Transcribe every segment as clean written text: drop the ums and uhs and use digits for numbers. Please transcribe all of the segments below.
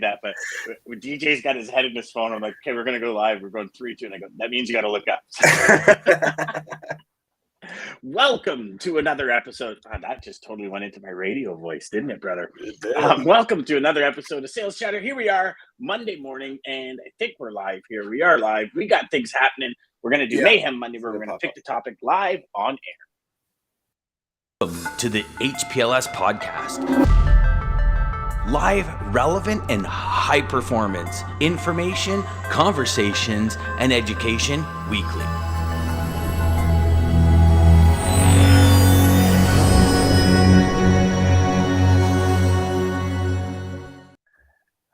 that, but when DJ's got his head in his phone, I'm like, okay, we're going to go live. We're going 3, 2, and I go, that means you got to look up. Welcome to another episode. Oh, that just totally went into my radio voice, didn't it, brother? It did. Welcome to another episode of Sales Chatter. Here we are, Monday morning, and I think we're live here. We are live. We got things happening. We're going to do Mayhem Monday, where we're going to pick the topic live on air. Welcome to the HPLS podcast. Live, relevant, and high performance information, conversations, and education weekly.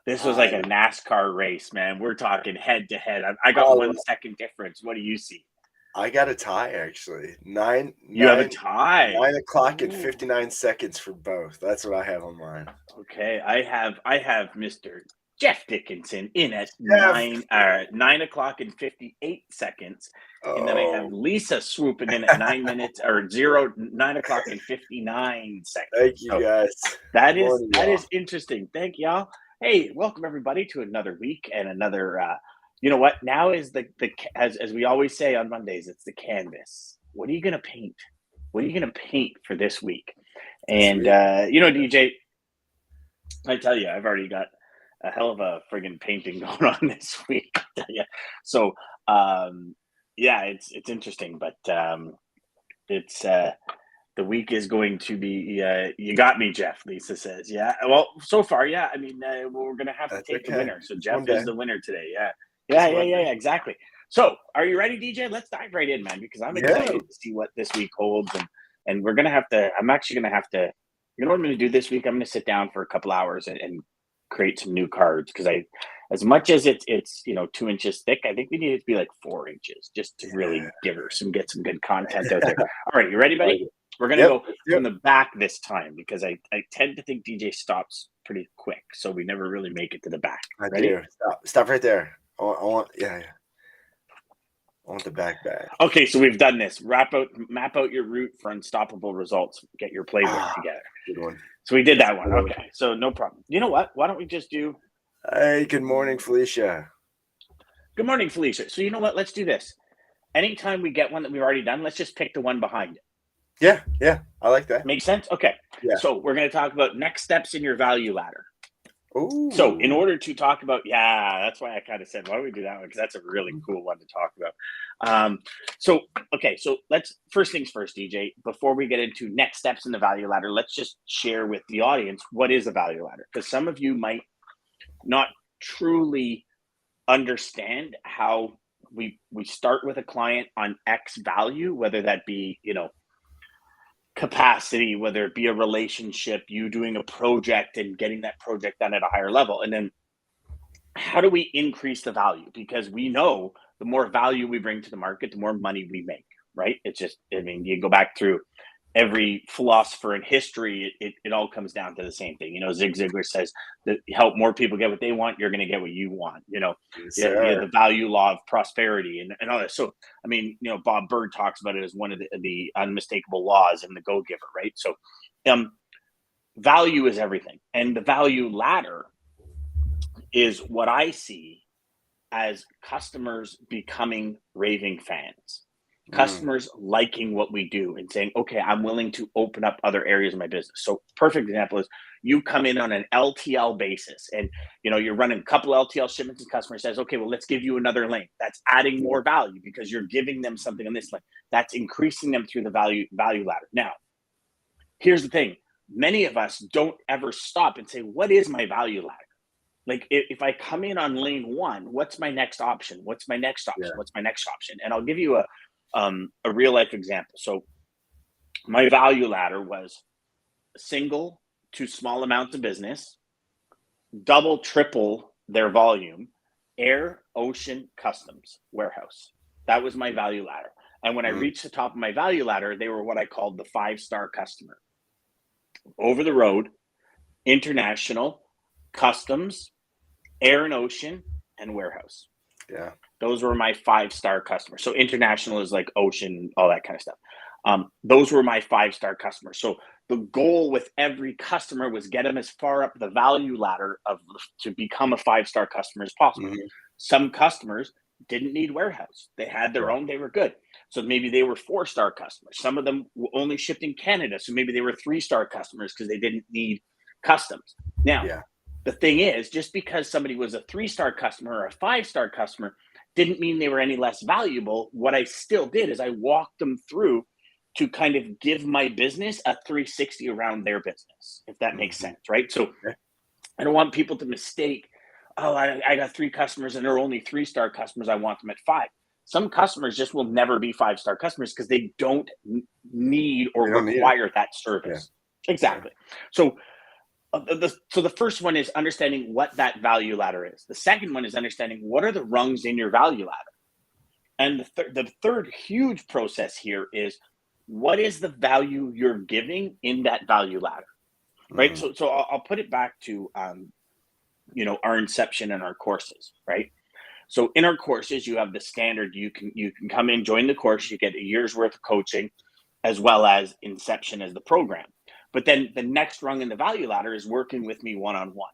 This was like a NASCAR race, man. We're talking head to head. I got 1 second difference. What do you see? I got a tie, actually. You have a tie. 9 o'clock and 59 seconds for both. That's what I have on mine. Okay, I have Mr. Jeff Dickinson in at 9 o'clock and 58 seconds. And then I have Lisa swooping in at 9 o'clock and 59 seconds. Thank you, guys. That is interesting. Thank y'all. Hey, welcome everybody to another week and another. You know what? Now is as we always say on Mondays, it's the canvas. What are you gonna paint? What are you gonna paint for this week? And DJ, I tell you, I've already got a hell of a friggin' painting going on this week. I tell you. So it's interesting, but it's the week is going to be. You got me, Jeff. Lisa says, yeah. Well, so far, yeah. I mean, we're gonna have to take the winner. So Jeff is the winner today. Yeah, exactly. So, are you ready, DJ? Let's dive right in, man, because I'm excited to see what this week holds, and we're gonna have to. I'm actually gonna have to. You know what I'm gonna do this week? I'm gonna sit down for a couple hours and create some new cards, because as much as it's 2 inches thick, I think we need it to be like 4 inches just to really get some good content out there. All right, you ready, buddy? We're gonna go from the back this time, because I tend to think DJ stops pretty quick, so we never really make it to the back. Ready? Do. Stop right there. I want the back. Okay, so we've done this. Map out your route for unstoppable results. Get your playbook together. Good one. So we did that one. Okay, so no problem. You know what? Why don't we just do? Hey, good morning, Felicia. Good morning, Felicia. So you know what? Let's do this. Anytime we get one that we've already done, let's just pick the one behind it. Yeah, I like that. Makes sense? Okay. Yeah. So we're going to talk about next steps in your value ladder. Ooh. So in order to talk about, that's why I kind of said, why don't we do that one? Because that's a really cool one to talk about. So let's, first things first, DJ, before we get into next steps in the value ladder, let's just share with the audience, what is a value ladder? Because some of you might not truly understand how we start with a client on X value, whether that be, capacity, whether it be a relationship, you doing a project and getting that project done at a higher level. And then how do we increase the value? Because we know the more value we bring to the market, the more money we make, right? It's just, you go back through every philosopher in history, it all comes down to the same thing. Zig Ziglar says that help more people get what they want, you're going to get what you want. The value law of prosperity and all that. So, Bob Bird talks about it as one of the unmistakable laws in The Go-Giver, right? So, value is everything. And the value ladder is what I see as customers becoming raving fans. Customers liking what we do and saying, okay, I'm willing to open up other areas of my business. So perfect example is you come in on an LTL basis and, you're running a couple LTL shipments and customer says, okay, well, let's give you another lane. That's adding more value because you're giving them something on this lane. That's increasing them through the value ladder. Now, here's the thing. Many of us don't ever stop and say, what is my value ladder? Like if I come in on lane 1, what's my next option? What's my next option? What's my next option? And I'll give you a real life example. So my value ladder was single to small amounts of business, double, triple their volume, air, ocean, customs, warehouse. That was my value ladder. And when I reached the top of my value ladder, they were what I called the 5-star customer. Over the road, international, customs, air and ocean, and warehouse. Yeah. Those were my 5-star customers. So international is like ocean, all that kind of stuff. Those were my 5-star customers. So the goal with every customer was get them as far up the value ladder to become a 5-star customer as possible. Mhm. Some customers didn't need warehouse. They had their own, they were good. So maybe they were 4-star customers. Some of them only shipped in Canada. So maybe they were 3-star customers because they didn't need customs. Now, the thing is, just because somebody was a 3-star customer or a 5-star customer didn't mean they were any less valuable. What I still did is I walked them through to kind of give my business a 360 around their business, if that makes sense, right? So I don't want people to mistake, oh, I got 3 customers and they're only 3-star customers. I want them at 5. Some customers just will never be 5-star customers because they don't need or require that service. Exactly. So the first one is understanding what that value ladder is. The second one is understanding what are the rungs in your value ladder. And the third huge process here is what is the value you're giving in that value ladder, right? So I'll put it back to, our inception and our courses, right? So in our courses, you have the standard, you can come in, join the course, you get a year's worth of coaching, as well as inception as the program. But then the next rung in the value ladder is working with me one-on-one,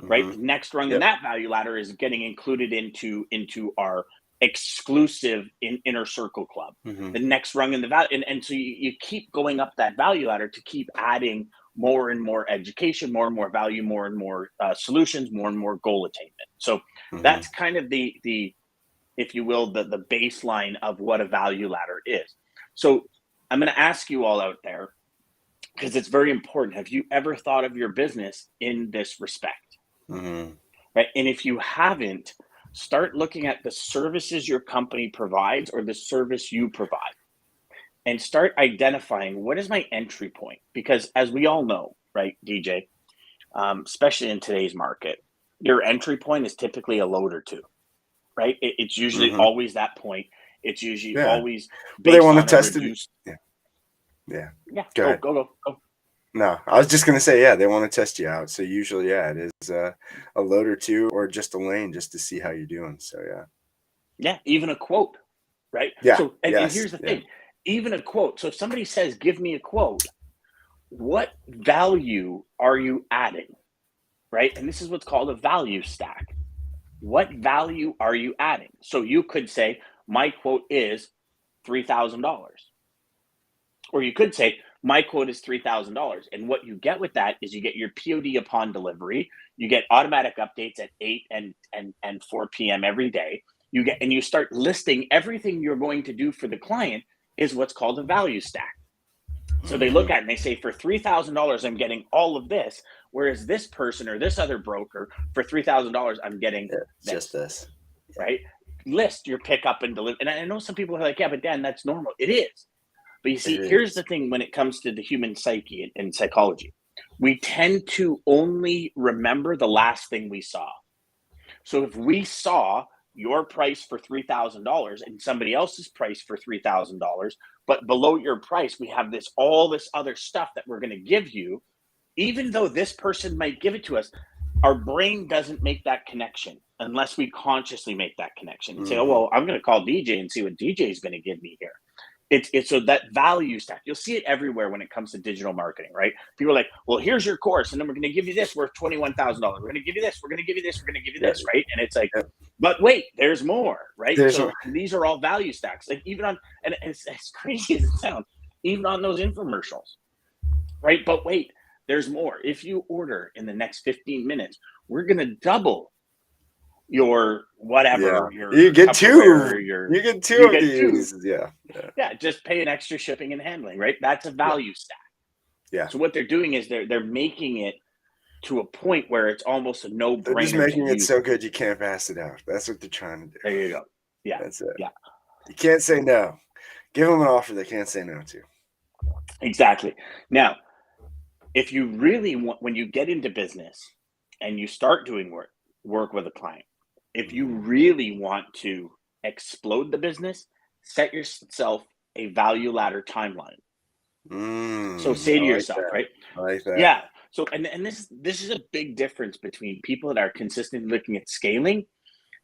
right? The next rung in that value ladder is getting included into our exclusive inner circle club. The next rung in the value, and so you keep going up that value ladder to keep adding more and more education, more and more value, more and more solutions, more and more goal attainment. So that's kind of the if you will, the baseline of what a value ladder is. So I'm going to ask you all out there, because it's very important. Have you ever thought of your business in this respect? Right? And if you haven't, start looking at the services your company provides or the service you provide, and start identifying what is my entry point. Because as we all know, right, DJ, especially in today's market, your entry point is typically a load or two, right? It's usually always that point. It's usually always based they want on to test reduced... Yeah. Go. No, I was just going to say, they want to test you out. So usually, it is a load or two or just a lane just to see how you're doing. So, Yeah, even a quote, right? Yeah. So, and here's the thing, even a quote. So if somebody says, give me a quote, what value are you adding, right? And this is what's called a value stack. What value are you adding? So you could say, my quote is $3,000. Or you could say, my quote is $3,000. And what you get with that is you get your POD upon delivery. You get automatic updates at 8 and 4 p.m. every day. You start listing everything you're going to do for the client is what's called a value stack. So they look at it and they say, for $3,000, I'm getting all of this. Whereas this person or this other broker, for $3,000, I'm getting just this. Right? List your pickup and deliver. And I know some people are like, yeah, but Dan, that's normal. It is. But you see, here's the thing when it comes to the human psyche and psychology. We tend to only remember the last thing we saw. So if we saw your price for $3,000 and somebody else's price for $3,000, but below your price, we have all this other stuff that we're going to give you, even though this person might give it to us, our brain doesn't make that connection unless we consciously make that connection and say, oh, well, I'm going to call DJ and see what DJ is going to give me here. It's so that value stack, you'll see it everywhere when it comes to digital marketing, right? People are like, well, here's your course, and then we're going to give you this worth $21,000. We're going to give you this. We're going to give you this. We're going to give you this, right? And it's like, but wait, there's more, right? These are all value stacks. Like even on, and it's as crazy as it sounds, even on those infomercials, right? But wait, there's more. If you order in the next 15 minutes, we're going to double your whatever. You get two. You get two of these. Yeah, just pay an extra shipping and handling, right? That's a value stack. Yeah. So what they're doing is they're making it to a point where it's almost a no-brainer. They're just making it so good you can't pass it out. That's what they're trying to do. There you go. Yeah. That's it. Yeah. You can't say no. Give them an offer they can't say no to. Exactly. Now, if you really want, when you get into business and you start doing work with a client, if you really want to explode the business, set yourself a value ladder timeline. So say to yourself, right? I like that. Yeah. So, and this is a big difference between people that are consistently looking at scaling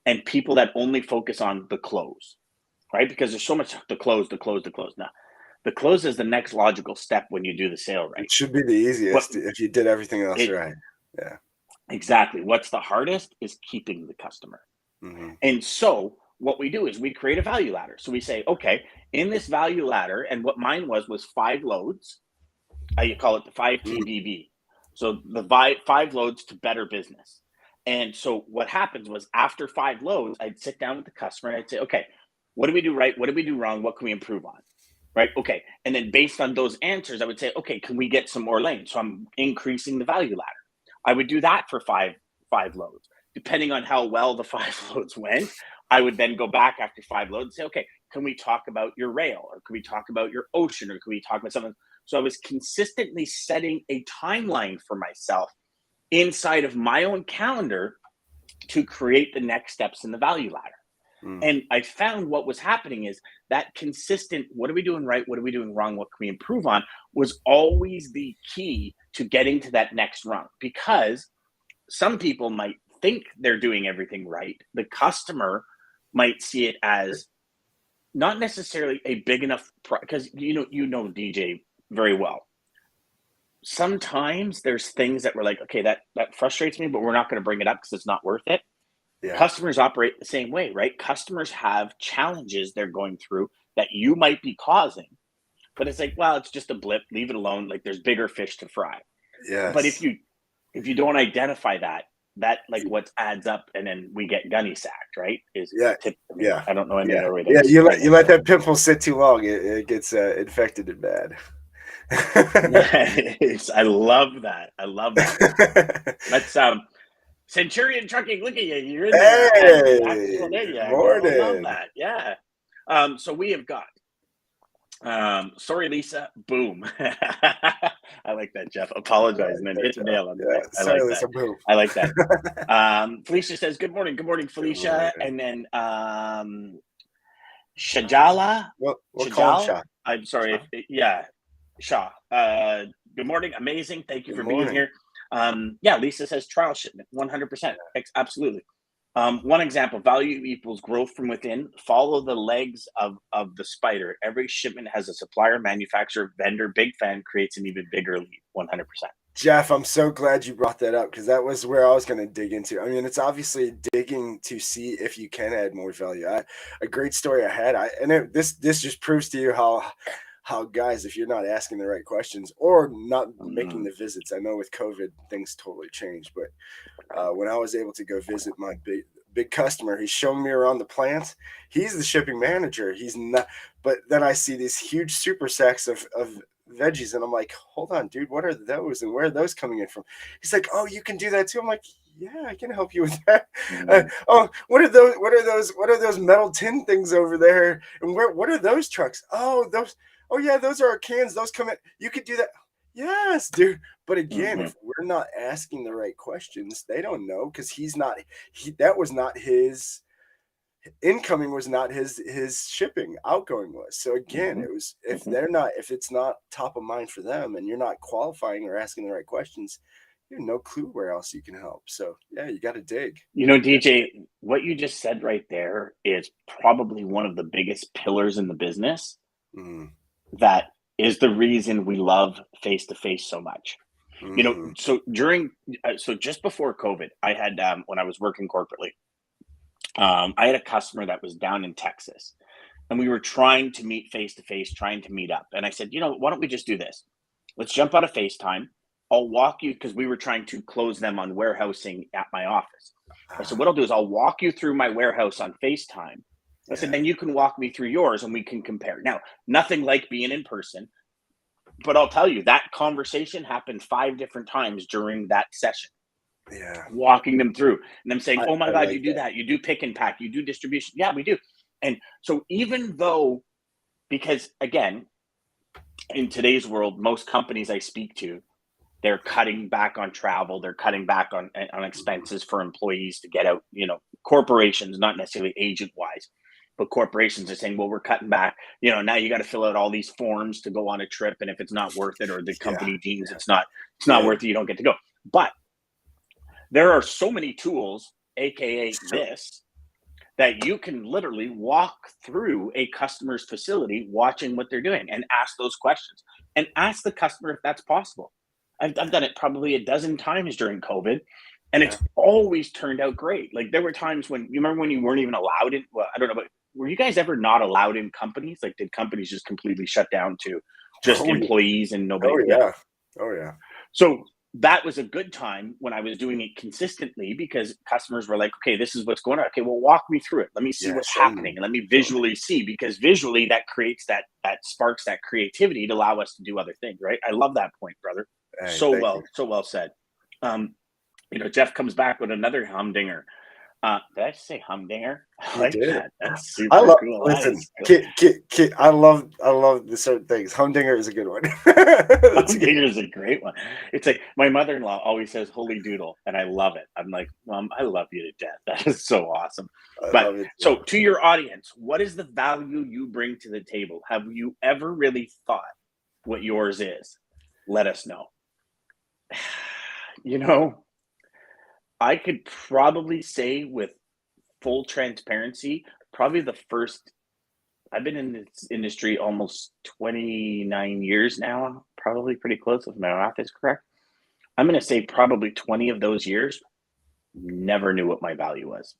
and people that only focus on the close, right? Because there's so much the close. Now, The close is the next logical step when you do the sale right. It should be the easiest if you did everything else right. Yeah. Exactly. What's the hardest is keeping the customer. Mm-hmm. And so what we do is we create a value ladder. So we say, okay, in this value ladder, and what mine was 5 loads. You call it the 5 TBB. So the 5 loads to better business. And so what happens was after 5 loads, I'd sit down with the customer and I'd say, okay, what do we do right? What do we do wrong? What can we improve on? Right. Okay. And then based on those answers, I would say, okay, can we get some more lanes? So I'm increasing the value ladder. I would do that for five loads. Depending on how well the 5 loads went, I would then go back after 5 loads and say, okay, can we talk about your rail, or can we talk about your ocean, or can we talk about something? So I was consistently setting a timeline for myself inside of my own calendar to create the next steps in the value ladder. And I found what was happening is that consistent, what are we doing right? What are we doing wrong? What can we improve on? Was always the key to getting to that next rung, because some people might think they're doing everything right. The customer might see it as not necessarily a big enough, because you know DJ very well. Sometimes there's things that we're like, okay, that frustrates me, but we're not going to bring it up because it's not worth it. Yeah. Customers operate the same way, right? Customers have challenges they're going through that you might be causing, but it's like, well, it's just a blip, leave it alone. Like there's bigger fish to fry. Yes. But if you don't identify that like what adds up, and then we get gunny sacked, right? I don't know any other way to you let that pimple sit too long, it gets infected and bad. Nice. I love that. Let's Centurion Trucking, look at you. You're in there. Hey, morning. I love that. Yeah. So we have got sorry, Lisa. Boom. I like that, Jeff. Apologize and then hit the nail on the head. Sorry, Lisa. Boom. I like that. Felicia says, Good morning, Felicia. And then Shajala. We'll call him Shah. I'm sorry. Shah. Good morning. Amazing. Thank you for being here. Lisa says trial shipment. 100%. Absolutely. One example, value equals growth from within. Follow the legs of the spider. Every shipment has a supplier, manufacturer, vendor. Big fan creates an even bigger lead. 100%. Jeff, I'm so glad you brought that up, because that was where I was going to dig into. I mean, it's obviously digging to see if you can add more value. A great story I had, this just proves to you how guys, if you're not asking the right questions or not making the visits, I know with COVID things totally changed, but when I was able to go visit my big customer, he's showing me around the plant. He's the shipping manager. He's not, but then I see these huge super sacks of veggies, and I'm like, hold on, dude, what are those and where are those coming in from? He's like, oh, you can do that too. I'm like, yeah, I can help you with that. What are those metal tin things over there, and what are those trucks? Oh yeah, those are our cans. Those come in. You could do that. Yes, dude. But again, if we're not asking the right questions, they don't know, because that was not his incoming, was not his shipping. Outgoing was. So again, it was, if it's not top of mind for them, and you're not qualifying or asking the right questions, you have no clue where else you can help. So yeah, you got to dig. DJ, what you just said right there is probably one of the biggest pillars in the business. That is the reason we love face-to-face so much. So just before COVID, I had, when I was working corporately, I had a customer that was down in Texas, and we were trying to meet face-to-face, trying to meet up. And I said, why don't we just do this? Let's jump out of FaceTime. I'll walk you, because we were trying to close them on warehousing at my office. I said, what I'll do is I'll walk you through my warehouse on FaceTime. I said, then you can walk me through yours and we can compare. Now, nothing like being in person, but I'll tell you, that conversation happened 5 different times during that session. Yeah. Walking them through and them saying, oh my God, you do that. You do pick and pack. You do distribution. Yeah, we do. And so even though, because again, in today's world, most companies I speak to, they're cutting back on travel. They're cutting back on expenses for employees to get out, corporations, not necessarily agent wise. But corporations are saying, well, we're cutting back. Now you got to fill out all these forms to go on a trip, and if it's not worth it, or the company deems it's not worth it, you don't get to go. But there are so many tools, aka this, that you can literally walk through a customer's facility watching what they're doing and ask those questions and ask the customer if that's possible. I've done it probably a dozen times during COVID, and it's always turned out great. Like there were times when, you remember when you weren't even allowed in, well, I don't know, but were you guys ever not allowed in companies? Like did companies just completely shut down to just employees and nobody? Oh yeah. So that was a good time when I was doing it consistently, because customers were like, okay, this is what's going on. Okay, well, walk me through it. Let me see what's happening. And let me visually see, because visually that creates that sparks that creativity to allow us to do other things, right? I love that point, brother. Hey, so well said. Jeff comes back with another humdinger. Did I say humdinger? I like that. That's super cool. Love, I love the certain things. Humdinger is a good one. Humdinger is a great one. It's like my mother-in-law always says "holy doodle," and I love it. I'm like, Mom, I love you to death. That is so awesome. But so to your audience, what is the value you bring to the table? Have you ever really thought what yours is? Let us know. I could probably say with full transparency, probably the first, I've been in this industry almost 29 years now, probably pretty close if my math is correct. I'm going to say probably 20 of those years, never knew what my value was.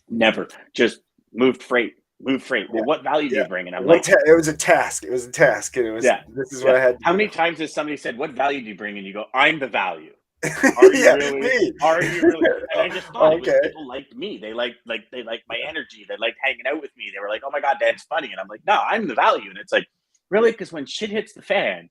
Never. Just moved freight. Well, what value do you bring? And I'm like, it was a task. And it was, this is what I had to How many times has somebody said, what value do you bring? And you go, I'm the value. Are you really? Me. Are you really? And I just thought people liked me. They liked my energy. They liked hanging out with me. They were like, "Oh my God, Dad's funny," and I'm like, "No, I'm the value." And it's like, really, because when shit hits the fan,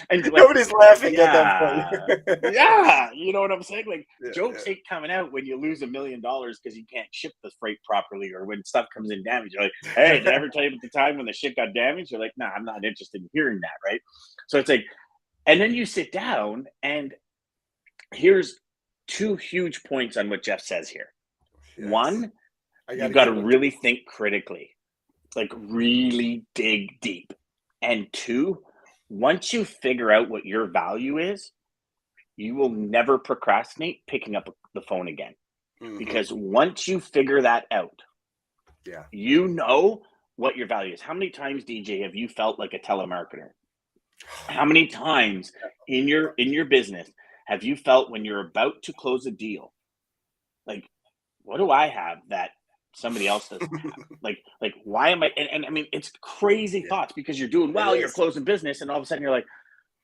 nobody's laughing at that point. Yeah, you know what I'm saying? Like jokes ain't coming out when you lose $1 million because you can't ship the freight properly, or when stuff comes in damaged. You're like, "Hey, did I ever tell you about the time when the shit got damaged?" You're like, "Nah, I'm not interested in hearing that." Right? So it's like. And then you sit down, and here's 2 huge points on what Jeff says here. Yes. One, you've got to really think critically, like really dig deep. And 2, once you figure out what your value is, you will never procrastinate picking up the phone again. Mm-hmm. Because once you figure that out, you know what your value is. How many times, DJ, have you felt like a telemarketer? How many times in your business have you felt when you're about to close a deal, like, what do I have that somebody else doesn't have? like why am I? And I mean, it's crazy thoughts, because you're doing well, you're closing business, and all of a sudden you're like,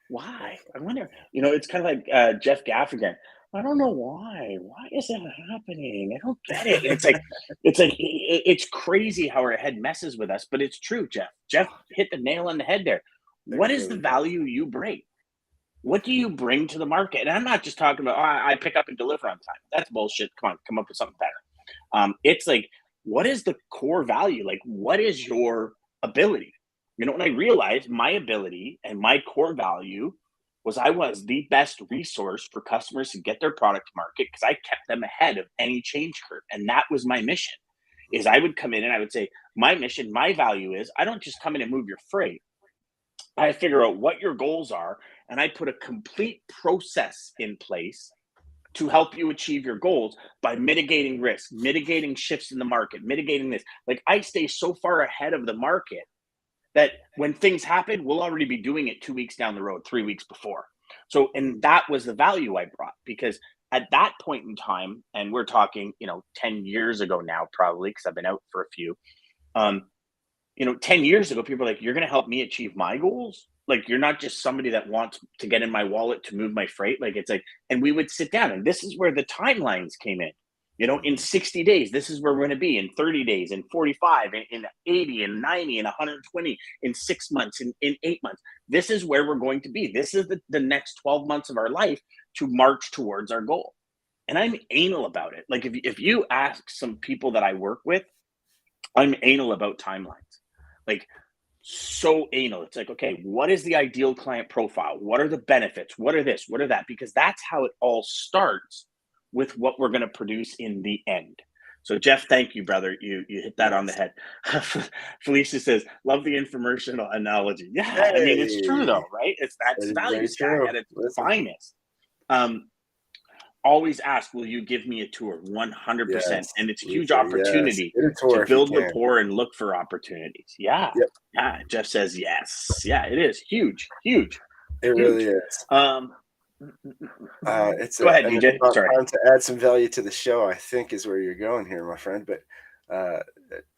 why? I wonder. It's kind of like Jeff Gaffigan. I don't know why. Why is that happening? I don't get it. It's crazy how our head messes with us, but it's true, Jeff. Jeff hit the nail on the head there. What is the value you bring? What do you bring to the market? And I'm not just talking about, I pick up and deliver on time. That's bullshit. Come on, come up with something better. It's like, what is the core value? Like, what is your ability? When I realized my ability and my core value was I was the best resource for customers to get their product to market, because I kept them ahead of any change curve. And that was my mission, is I would come in and I would say, my mission, my value is, I don't just come in and move your freight. I figure out what your goals are, and I put a complete process in place to help you achieve your goals by mitigating risk, mitigating shifts in the market, mitigating this. Like, I stay so far ahead of the market that when things happen, we'll already be doing it 2 weeks down the road, 3 weeks before. So, and that was the value I brought, because at that point in time, and we're talking, 10 years ago now, probably, because I've been out for a few, 10 years ago, people were like, you're going to help me achieve my goals? Like, you're not just somebody that wants to get in my wallet to move my freight. Like, it's like, and we would sit down, and this is where the timelines came in. In 60 days, this is where we're going to be. In 30 days, in 45, in 80, in 90, in 120, in 6 months, in 8 months. This is where we're going to be. This is the next 12 months of our life to march towards our goal. And I'm anal about it. Like, if you ask some people that I work with, I'm anal about timelines. Like, so anal. It's like, okay, what is the ideal client profile? What are the benefits? What are this? What are that? Because that's how it all starts with what we're going to produce in the end. So, Jeff, thank you, brother. You hit that on the head. Felicia says, love the informational analogy. Yeah, hey. I mean, it's true though, right? That's value stack at its finest. always ask, will you give me a tour? 100%. Yes, And it's a Lisa, huge opportunity Get a tour to if you build can. rapport and look for opportunities. Yeah. Yep. Yeah. Jeff says yes. Yeah, it is huge. Huge. It really is. It's go ahead, DJ. It's about Sorry. time to add some value to the show, I think, is where you're going here, my friend. But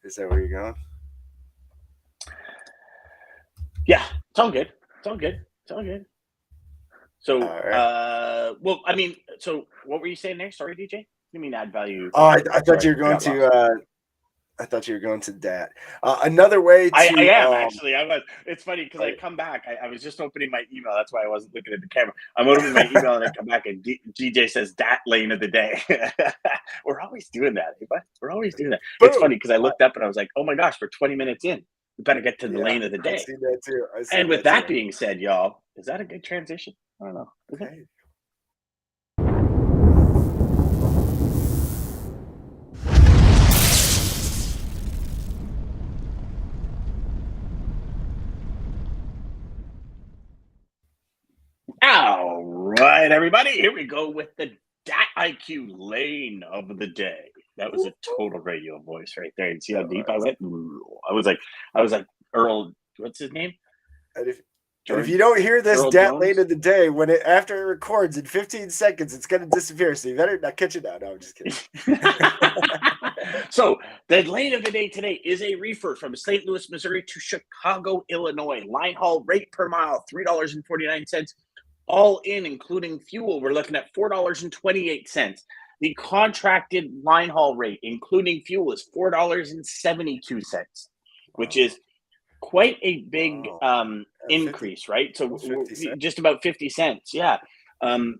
is that where you're going? Yeah, it's all good. It's all good. It's all good. So, right. well, I mean, so what were you saying there? Sorry, DJ. You mean add value? Oh, I thought you were going to. I thought you were going to that. Another way to. I am actually. I was. It's funny because I come back. I was just opening my email. That's why I wasn't looking at the camera. I'm opening my email and I come back and DJ says that lane of the day. We're always doing that. We're always doing that. Boom. It's funny because I looked up and I was like, oh my gosh, we're 20 minutes in. We better get to the lane of the day. I see that too. And with that being said, y'all, is that a good transition? I don't know. Okay. All right, everybody, here we go with the DAT IQ lane of the day. That was a total radio voice right there. You see how deep I went? I was like Earl, what's his name? And if you don't hear this DAT lane of the day, after it records in 15 seconds, it's going to disappear. So you better not catch it out. No, I'm just kidding. So the lane of the day today is a reefer from St. Louis, Missouri to Chicago, Illinois. Line haul rate per mile, $3.49. All in, including fuel, we're looking at $4.28. The contracted line haul rate, including fuel, is $4.72, which is quite a big increase, right? So just about 50 cents, yeah,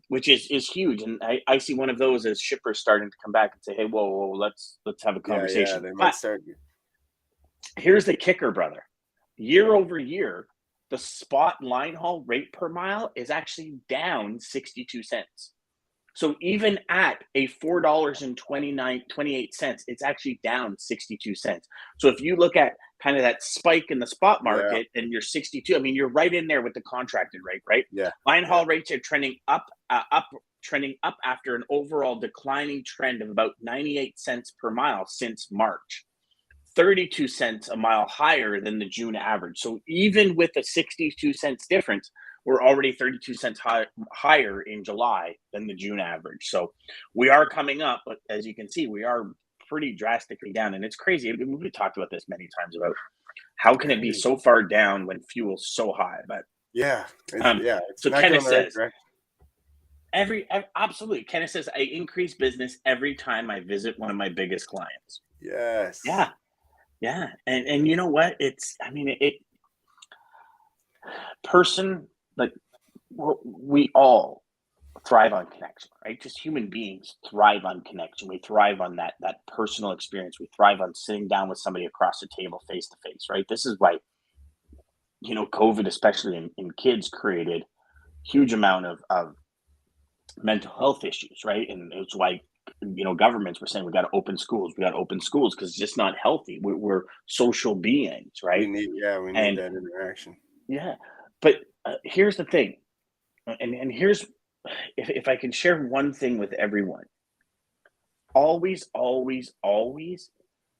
which is huge. And I see one of those as shippers starting to come back and say, hey, whoa, let's have a conversation. Yeah, they might start. Here's the kicker, brother. Year over year, the spot line haul rate per mile is actually down 62 cents. So even at a $4.28, it's actually down 62 cents. So if you look at kind of that spike in the spot market and you're 62, I mean, you're right in there with the contracted rate, right? Yeah. Line haul rates are trending up after an overall declining trend of about 98 cents per mile since March. 32 cents a mile higher than the June average. So even with a 62 cents difference, we're already 32 cents higher in July than the June average. So we are coming up, but as you can see, we are pretty drastically down. And it's crazy. We've talked about this many times about how can it be so far down when fuel's so high? But so Kenneth says, absolutely. Kenneth says, I increase business every time I visit one of my biggest clients. Yes. Yeah. Yeah. And you know what? We all thrive on connection, right? Just human beings thrive on connection. We thrive on that personal experience. We thrive on sitting down with somebody across the table face to face, right? This is why, COVID, especially in kids, created huge amount of mental health issues, right? And it's why governments were saying we got to open schools because it's just not healthy. We're social beings, right? We need that interaction. Yeah, but here's the thing, and here's if I can share one thing with everyone: always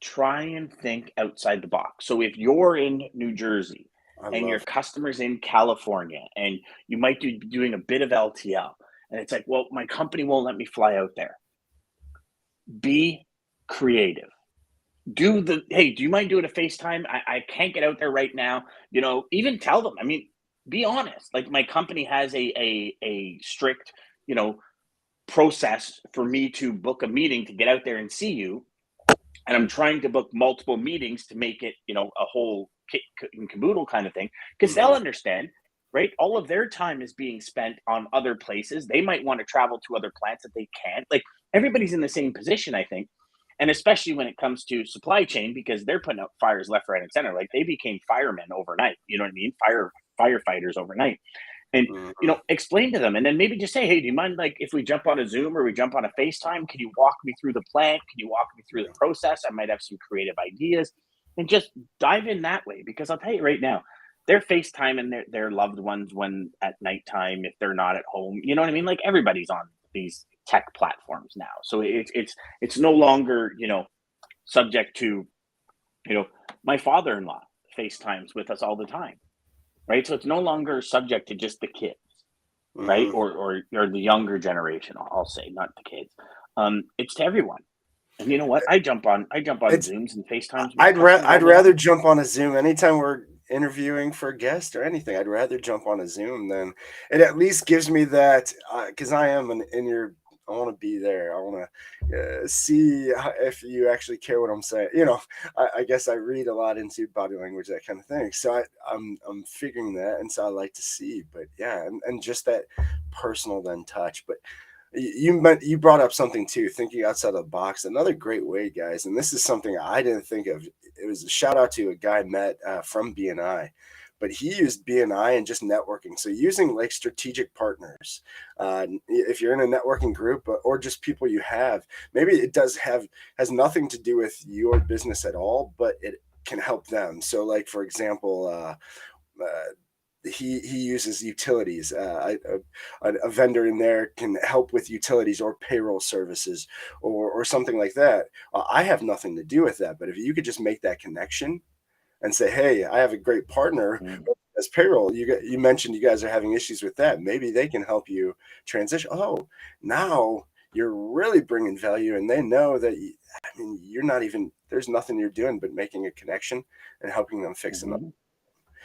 try and think outside the box. So if you're in New Jersey and your customer's in California, and you might be doing a bit of LTL, and it's like, well, my company won't let me fly out there. Be creative. Do you mind doing a FaceTime? I can't get out there right now. Even tell them. I mean, be honest. Like, my company has a strict, process for me to book a meeting to get out there and see you. And I'm trying to book multiple meetings to make it, a whole kit and caboodle kind of thing. Because they'll understand, right? All of their time is being spent on other places. They might want to travel to other plants that they can't. Like, everybody's in the same position, I think. And especially when it comes to supply chain, because they're putting out fires left, right, and center. Like, they became firemen overnight. You know what I mean? Firefighters overnight. And, explain to them. And then maybe just say, hey, do you mind, like, if we jump on a Zoom or we jump on a FaceTime, can you walk me through the plant? Can you walk me through the process? I might have some creative ideas. And just dive in that way. Because I'll tell you right now, they're FaceTiming their loved ones when at nighttime, if they're not at home. You know what I mean? Like, everybody's on these tech platforms now. So it's no longer, subject to, my father-in-law FaceTimes with us all the time, right? So it's no longer subject to just the kids, right? Or the younger generation, I'll say, not the kids. It's to everyone. And you know what? I jump on Zooms and FaceTimes. I'd rather jump on a Zoom anytime we're interviewing for a guest or anything. I'd rather jump on a Zoom than it at least gives me that, because I am I want to be there. I want to see if you actually care what I'm saying. I guess I read a lot into body language, that kind of thing. So I'm figuring that, and so I like to see. But yeah, and just that personal then touch. But you brought up something too, thinking outside of the box. Another great way, guys, and this is something I didn't think of. It was a shout out to a guy I met from BNI, but he used BNI and just networking. So using like strategic partners, if you're in a networking group or just people you have, maybe it has nothing to do with your business at all, but it can help them. So like, for example, he uses utilities. A vendor in there can help with utilities or payroll services or something like that. I have nothing to do with that, but if you could just make that connection and say, hey, I have a great partner as payroll. You mentioned you guys are having issues with that. Maybe they can help you transition. Oh, now you're really bringing value, and they know that you're not even, there's nothing you're doing but making a connection and helping them fix them.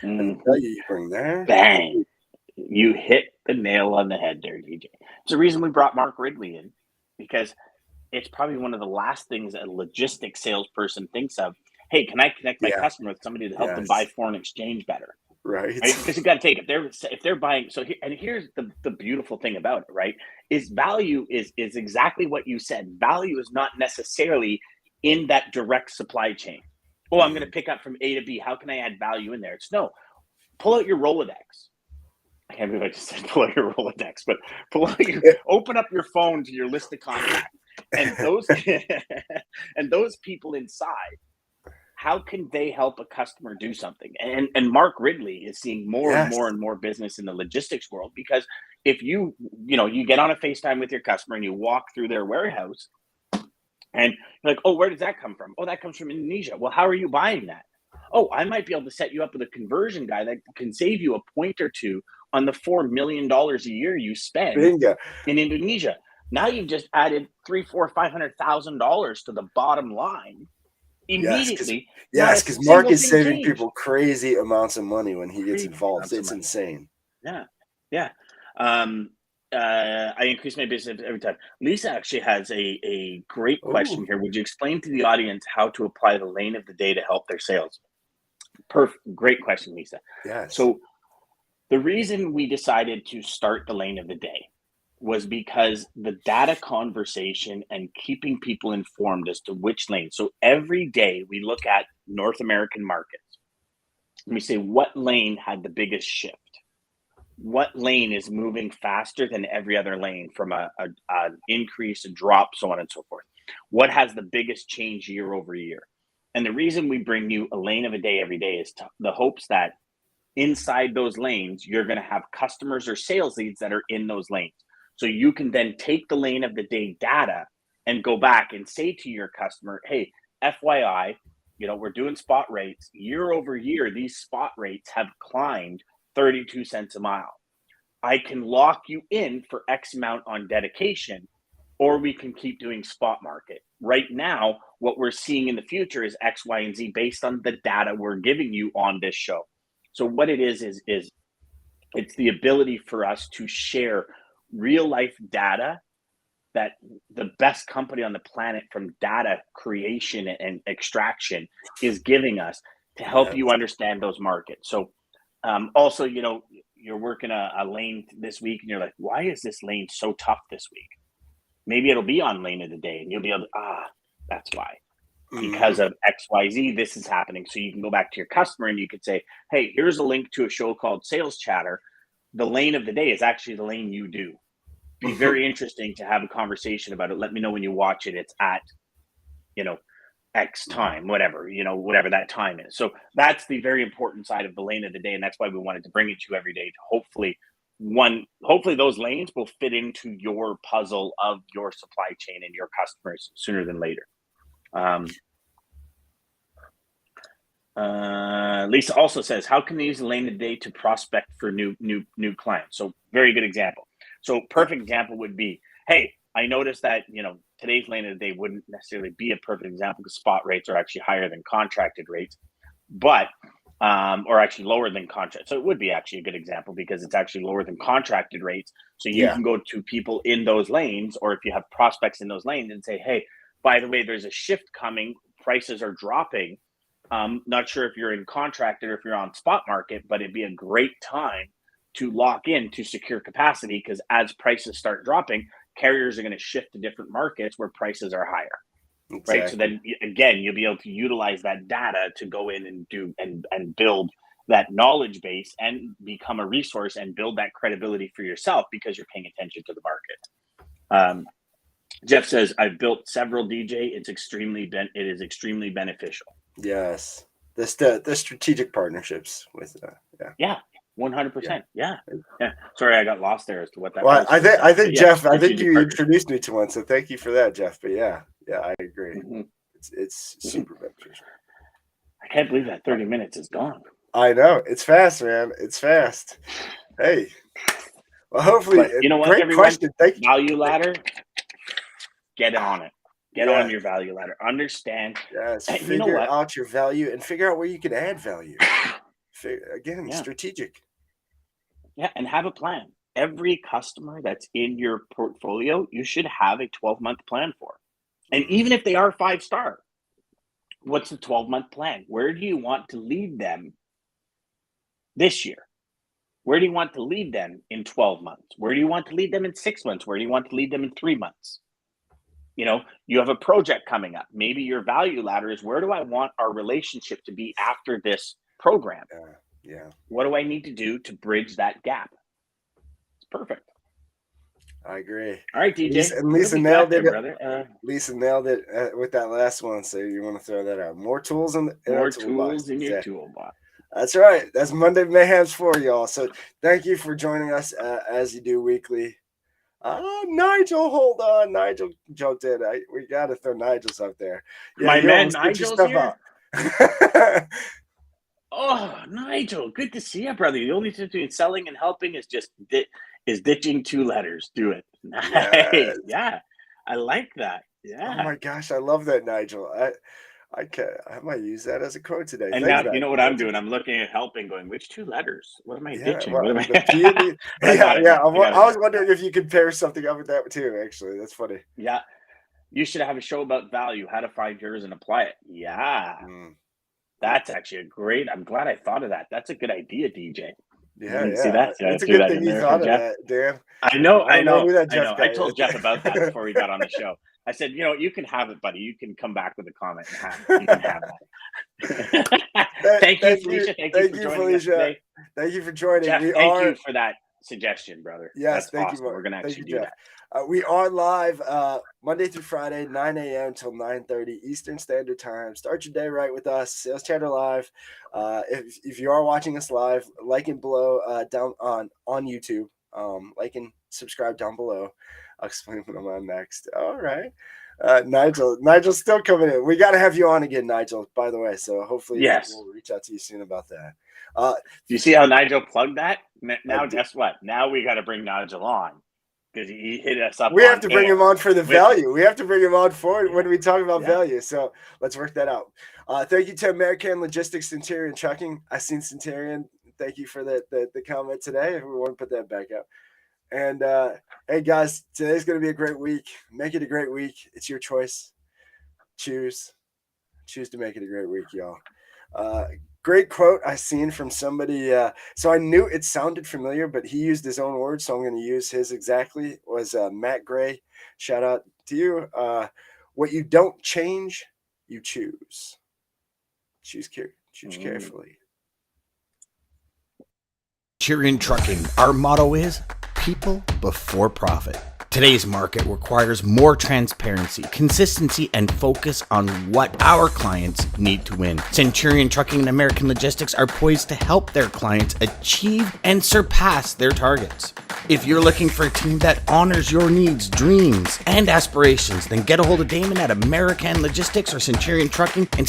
And the value you bring there. Bang! You hit the nail on the head there, DJ. It's the reason we brought Mark Ridley in, because it's probably one of the last things a logistics salesperson thinks of. Hey, can I connect my customer with somebody to help them buy foreign exchange better? Right. Because you got to take it. If they're buying, here's the beautiful thing about it, right? Is value is exactly what you said. Value is not necessarily in that direct supply chain. Oh, I'm going to pick up from A to B. How can I add value in there? It's no. Pull out your Rolodex. I can't believe I just said pull out your Rolodex, but open up your phone to your list of contacts, and those people inside. How can they help a customer do something? And Mark Ridley is seeing more and more and more business in the logistics world, because if you get on a FaceTime with your customer and you walk through their warehouse and you're like, oh, where does that come from? Oh, that comes from Indonesia. Well, how are you buying that? Oh, I might be able to set you up with a conversion guy that can save you a point or two on the $4 million a year you spend in Indonesia. Now you've just added $300,000-$500,000 to the bottom line immediately. Yes, because Mark is saving people crazy amounts of money when he gets involved. It's insane. Yeah. I increase my business every time. Lisa actually has a great question here. Would you explain to the audience how to apply the lane of the day to help their sales? Perfect. Great question, Lisa. Yes. So the reason we decided to start the lane of the day was because the data conversation and keeping people informed as to which lane. So every day we look at North American markets and we say, what lane had the biggest shift? What lane is moving faster than every other lane from an increase, a drop, so on and so forth? What has the biggest change year over year? And the reason we bring you a lane of a day every day is the hopes that inside those lanes, you're going to have customers or sales leads that are in those lanes. So you can then take the lane of the day data and go back and say to your customer, hey, FYI, we're doing spot rates. Year over year, these spot rates have climbed 32 cents a mile. I can lock you in for X amount on dedication, or we can keep doing spot market. Right now, what we're seeing in the future is X, Y, and Z based on the data we're giving you on this show. So what it is it's the ability for us to share real life data that the best company on the planet from data creation and extraction is giving us to help you understand those markets. So also, you're working a lane this week and you're like, why is this lane so tough this week? Maybe it'll be on lane of the day and you'll be able to, that's why. Because of XYZ, this is happening. So you can go back to your customer and you could say, hey, here's a link to a show called SalesChatter. The lane of the day is actually the lane you do. Be very interesting to have a conversation about it. Let me know when you watch it. It's at, X time, whatever that time is. So that's the very important side of the lane of the day. And that's why we wanted to bring it to you every day to hopefully hopefully those lanes will fit into your puzzle of your supply chain and your customers sooner than later. Lisa also says, how can they use the lane today to prospect for new clients? So very good example. So perfect example would be, hey, I noticed that, today's lane of the day wouldn't necessarily be a perfect example because spot rates are actually higher than contracted rates, but or actually lower than contract. So it would be actually a good example because it's actually lower than contracted rates. So you can go to people in those lanes, or if you have prospects in those lanes and say, hey, by the way, there's a shift coming. Prices are dropping. Not sure if you're in contracted or if you're on spot market, but it'd be a great time to lock in to secure capacity because as prices start dropping, carriers are going to shift to different markets where prices are higher. Exactly. Right. So then again, you'll be able to utilize that data to go in and do and build that knowledge base and become a resource and build that credibility for yourself because you're paying attention to the market. Jeff says, I've built several DJ. It is extremely beneficial. Yes. The strategic partnerships with 100%. Yeah. Sorry, I got lost there as to what that was. I think Jeff, I think you introduced me to one, so thank you for that, Jeff. But yeah, I agree. Mm-hmm. It's super beneficial. I can't believe that 30 minutes is gone. I know. It's fast, man. It's fast. Hey. Well, hopefully, you know what, great question. Thank you. Value ladder, get on it. Get on your value ladder. Understand. Yes. Figure out your value and figure out where you can add value. Strategic. Yeah, and have a plan. Every customer that's in your portfolio, you should have a 12-month plan for. And even if they are 5-star, what's the 12-month plan? Where do you want to lead them this year? Where do you want to lead them in 12 months? Where do you want to lead them in 6 months? Where do you want to lead them in 3 months? You have a project coming up. Maybe your value ladder is, where do I want our relationship to be after this program? Yeah. What do I need to do to bridge that gap? It's perfect. I agree. All right, DJ. Lisa nailed it. Lisa nailed it with that last one. So you want to throw that out. More tools in your toolbox. That's right. That's Monday Mayhems for y'all. So thank you for joining us as you do weekly. Nigel, hold on. Nigel jumped in. We got to throw Nigel's up there. Yeah, my man Nigel's here. Oh, Nigel, good to see you, brother. The only difference between selling and helping is just ditching 2 letters. Do it. Nice. Yes. Yeah, I like that. Yeah. Oh my gosh, I love that, Nigel. I might use that as a quote today. And now you know what I'm doing. I'm looking at helping, going, which 2 letters? What am I ditching? Well, I was wondering if you could pair something up with that too. Actually, that's funny. Yeah, you should have a show about value, how to find yours and apply it. Yeah. That's actually I'm glad I thought of that. That's a good idea, DJ. Yeah. See that? It's a good thing you thought of that, Dan. I know. I told Jeff about that before we got on the show. I said, you can have it, buddy. You can come back with a comment and you can have that. Thank you, Felicia. Thank you for joining us today. Thank you for joining. Jeff, thank you for that suggestion, brother. Yes, thank you. We're going to actually do that. We are live Monday through Friday, 9 a.m. till 9:30 Eastern Standard Time. Start your day right with us. SalesChatter Live. If you are watching us live, like and below down on YouTube. Like and subscribe down below. I'll explain what I'm on next. All right. Nigel's still coming in. We got to have you on again, Nigel, by the way. So hopefully we'll reach out to you soon about that. Do you see how Nigel plugged that? Now, guess what? Now we got to bring Nigel on because he hit us up. We have to bring him on for the value. We have to bring him on for when we talk about value. So let's work that out. Thank you to American Logistics Centurion Trucking. I seen Centurion. Thank you for the comment today. If we want to put that back up. And hey guys, today's going to be a great week. Make it a great week. It's your choice. Choose to make it a great week, y'all. Great quote I seen from somebody. So I knew it sounded familiar, but he used his own words, so I'm going to use his exactly. Was Matt Gray. Shout out to you. What you don't change, you choose. Choose carefully. Centurion Trucking. Our motto is people before profit. Today's market requires more transparency, consistency, and focus on what our clients need to win. Centurion Trucking and American Logistics are poised to help their clients achieve and surpass their targets. If you're looking for a team that honors your needs, dreams, and aspirations, then get a hold of Daman at American Logistics or Centurion Trucking and